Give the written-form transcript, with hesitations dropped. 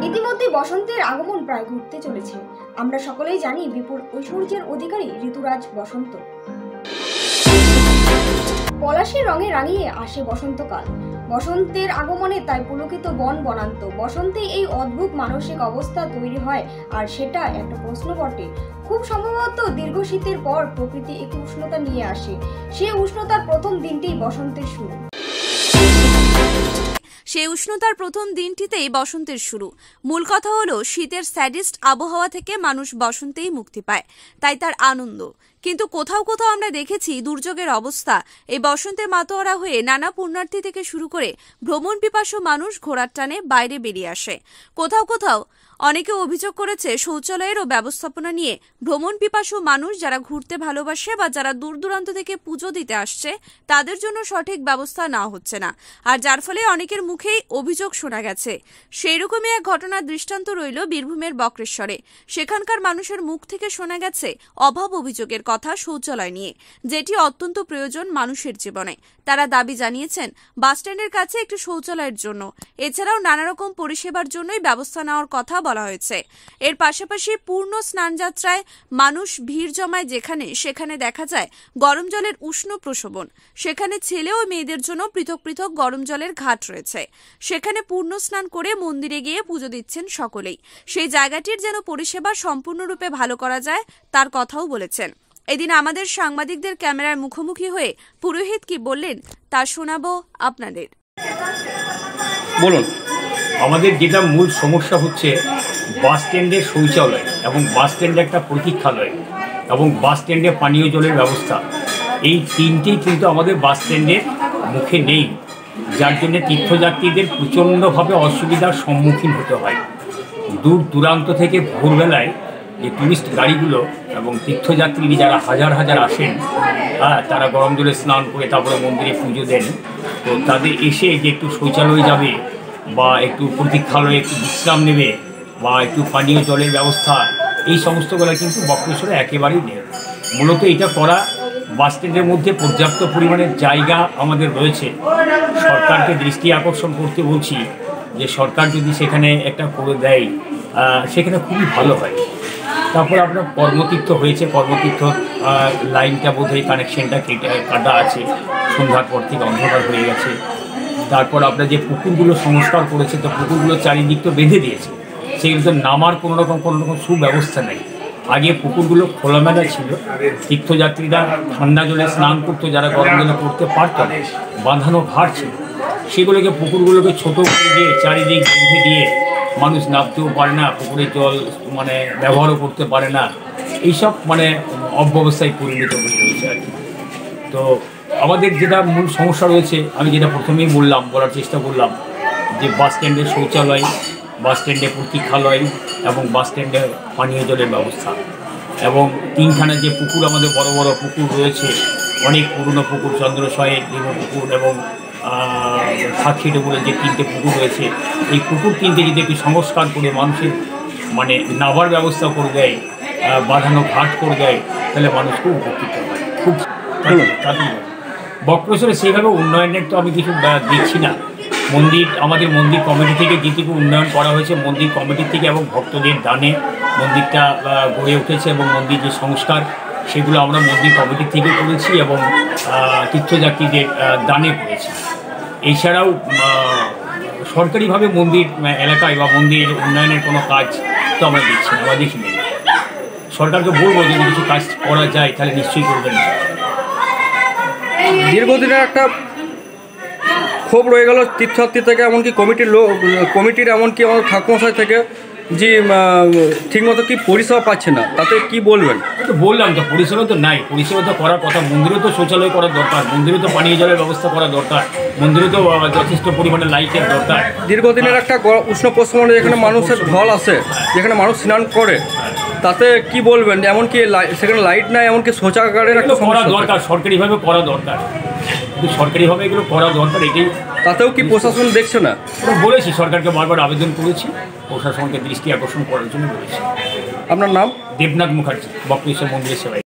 ইতিমধ্যে বসন্তের আগমন প্রায় ঘটতে চলেছে। আমরা সকলেই জানি বিপুল ঐশ্বর্যের অধিকারী ঋতুরাজ বসন্ত। পলাশের রঙে রাঙিয়ে আসে বসন্তকাল। বসন্তের আগমনে তাই পুলকিত বন বনান্ত। বসন্তে এই অদ্ভুত মানসিক অবস্থা তৈরি হয়, আর সেটা একটা প্রশ্ন বটে। খুব সম্ভবত দীর্ঘ শীতের পর প্রকৃতি একটু উষ্ণতা নিয়ে আসে। সেই উষ্ণতার প্রথম দিনটিই বসন্তের শুরু। সেই উষ্ণতার প্রথম দিনটিতেই বসন্তের শুরু। মূল কথা হলো, শীতের স্যাডিস্ট আবহাওয়া থেকে মানুষ বসন্তেই মুক্তি পায়, তাই তার আনন্দ। কিন্তু কোথাও কোথাও আমরা দেখেছি দুর্যোগের অবস্থা। এই বসন্তে মাতোয়ারা হয়ে নানা পুণ্যার্থী থেকে শুরু করে ভ্রমণ পিপাসু মানুষ ঘোড়ার টানে বাইরে বেরিয়ে আসে। কোথাও কোথাও অনেকে অভিযোগ করেছে শৌচালয়েরও ব্যবস্থাপনা নিয়ে ভ্রমণ পিপাসু মানুষ যারা ঘুরতে ভালোবাসে বা যারা দূর দূরান্ত থেকে পুজো দিতে আসছে তাদের জন্য সঠিক ব্যবস্থা নেওয়া হচ্ছে না, আর যার ফলে অনেকের মুখেই অভিযোগ শোনা গেছে। সেই রকমই এক ঘটনার দৃষ্টান্ত রইল বীরভূমের বক্রেশ্বরে। সেখানকার মানুষের মুখ থেকে শোনা গেছে অভাব অভিযোগের কথা শৌচালয় নিয়ে, যেটি অত্যন্ত প্রয়োজন মানুষের জীবনে। তারা দাবি জানিয়েছেন বাসস্ট্যান্ডের কাছে একটি শৌচালয়ের জন্য, এছাড়াও নানা রকম পরিষেবার জন্যই ব্যবস্থা নেওয়ার কথা বলা হয়েছে। এর পাশাপাশি পূর্ণ স্নানযাত্রায় মানুষ ভিড় জমায় যেখানে, সেখানে দেখা যায় গরম জলের উষ্ণ প্রশোভন। সেখানে ছেলে ও মেয়েদের জন্য পৃথক পৃথক গরম জলের ঘাট রয়েছে। সেখানে পূর্ণ স্নান করে মন্দিরে গিয়ে পুজো দিচ্ছেন সকলেই। সেই জায়গাটির যেন পরিষেবা সম্পূর্ণরূপে ভালো করা যায় তার কথাও বলেছেন। এদিন আমাদের সাংবাদিকদের ক্যামেরার মুখোমুখি হয়ে পুরোহিত কি বললেন তা শোনাবো আপনাদের। বলুন। আমাদের যেটা মূল সমস্যা হচ্ছে বাস স্ট্যান্ডের শৌচালয় এবং বাস স্ট্যান্ডে একটা প্রতীক্ষালয় এবং বাস স্ট্যান্ডে পানীয় জলের ব্যবস্থা, এই তিনটেই কিন্তু আমাদের বাস স্ট্যান্ডের মুখে নেই, যার জন্য তীর্থযাত্রীদের প্রচণ্ডভাবে অসুবিধার সম্মুখীন হতে হয়। দূর দূরান্ত থেকে ভোরবেলায় যে টুরিস্ট গাড়িগুলো এবং তীর্থযাত্রী যারা হাজার হাজার আসেন, তারা গরম জলে স্নান করে তারপরে মন্দিরে পুজো দেন, তো তাদের এসে যে একটু শৌচালয়ে যাবে বা একটু প্রতীক্ষালয়ে একটু বিশ্রাম নেবে বা একটু পানীয় জলের ব্যবস্থা, এই সমস্তগুলো কিন্তু বক্রেশ্বরে একেবারেই নেই। মূলত এটা করা, বাস স্ট্যান্ডের মধ্যে পর্যাপ্ত পরিমাণের জায়গা আমাদের রয়েছে। সরকারকে দৃষ্টি আকর্ষণ করতে বলছি যে সরকার যদি সেখানে একটা করে দেয় সেখানে খুবই ভালো হয়। তারপর আপনার কর্মতীর্থ হয়েছে, কর্মতীর্থ লাইনটা বোধহয় কানেকশনটা কাটা আছে, সন্ধ্যার পর থেকে অন্ধকার হয়ে গেছে। তারপর আপনার যে পুকুরগুলো সংস্কার করেছে, তো পুকুরগুলো চারিদিক তো বেঁধে দিয়েছে, সেগুলো নামার কোনো রকম সুব্যবস্থা নেই। আগে পুকুরগুলো খোলামেলা ছিল, তীর্থযাত্রীরা ঠান্ডা জলে স্নান করতো, যারা গরম জলে করতে পারত না, বাঁধানো ঘাট ছিল, সেগুলোকে পুকুরগুলোকে ছোটো করে দিয়ে চারিদিক বেঁধে দিয়ে মানুষ নামতেও পারে না, পুকুরের জল ব্যবহারও করতে পারে না, এইসব অব্যবস্থায় পরিণত হয়ে রয়েছে আর কি। তো আমাদের যেটা মূল সমস্যা রয়েছে, আমি যেটা প্রথমেই বলার চেষ্টা করলাম যে বাস স্ট্যান্ডের শৌচালয়, বাস স্ট্যান্ডে প্রতীক্ষালয় এবং বাস স্ট্যান্ডে পানীয় জলের ব্যবস্থা, এবং তিনখানা যে পুকুর, আমাদের বড় বড় পুকুর রয়েছে, অনেক পুরনো পুকুর, চন্দ্রশয় দেব পুকুর এবং সাতক্ষীটে বলে যে তিনটে পুকুর রয়েছে, এই পুকুর তিনটে যদি একটু সংস্কার করে মানুষের নাবার ব্যবস্থা করে দেয়, বাঁধানো ঘাট করে দেয়, তাহলে মানুষ খুব উপকৃত হয়। খুব বক্রেশ্বরে সেইভাবে উন্নয়নের তো আমি কিছু দেখছি না। আমাদের মন্দির কমিটি থেকে যেটুকু উন্নয়ন করা হয়েছে, মন্দির কমিটির থেকে এবং ভক্তদের দানে মন্দিরটা গড়ে উঠেছে, এবং মন্দির যে সংস্কার সেগুলো আমরা মন্দির কমিটি থেকে করেছি এবং তীর্থযাত্রীদের দানে করেছি। এছাড়াও সরকারিভাবে মন্দির এলাকায় বা মন্দির উন্নয়নের কোনো কাজ তো আমরা দেখছি না, আমরা দেখিনি। সরকারকে বলবো যদি কিছু কাজ করা যায় তাহলে নিশ্চয়ই করবেন। দীর্ঘদিনের একটা ক্ষোভ রয়ে গেল তীর্থযাত্রী থেকে, এমনকি কমিটির এমনকি আমাদের ঠাকুরমশাই থেকে, যে ঠিকমতো কি পরিষেবা পাচ্ছে না, তাতে কি বলবেন? তো বললাম তো, পরিষেবা তো নাই, পরিষেবা তো করার কথা। মন্দিরে তো শৌচালয় করার দরকার, মন্দিরে তো পানীয় জলের ব্যবস্থা করা দরকার, মন্দিরে তো যথেষ্ট পরিমাণে লাইটের দরকার। দীর্ঘদিনের একটা উষ্ণ প্রশমনে যেখানে মানুষের ঢল আসে, যেখানে মানুষ স্নান করে, তাতে কি বলবেন? এমনকি সেখানে লাইট নাই, এমনকি শৌচাগারের একটা করা দরকার, সরকারিভাবে করা দরকার, কিন্তু সরকারিভাবে এগুলো করা দরকার। এটাই। তাতেও কি প্রশাসন দেখছে না? বলেছি, সরকারকে বারবার আবেদন করেছি, প্রশাসনকে দৃষ্টি আকর্ষণ করার জন্য বলেছি। আপনার নাম? দেবনাথ মুখার্জি, বক্রেশ্বর মন্দিরের সেবায়।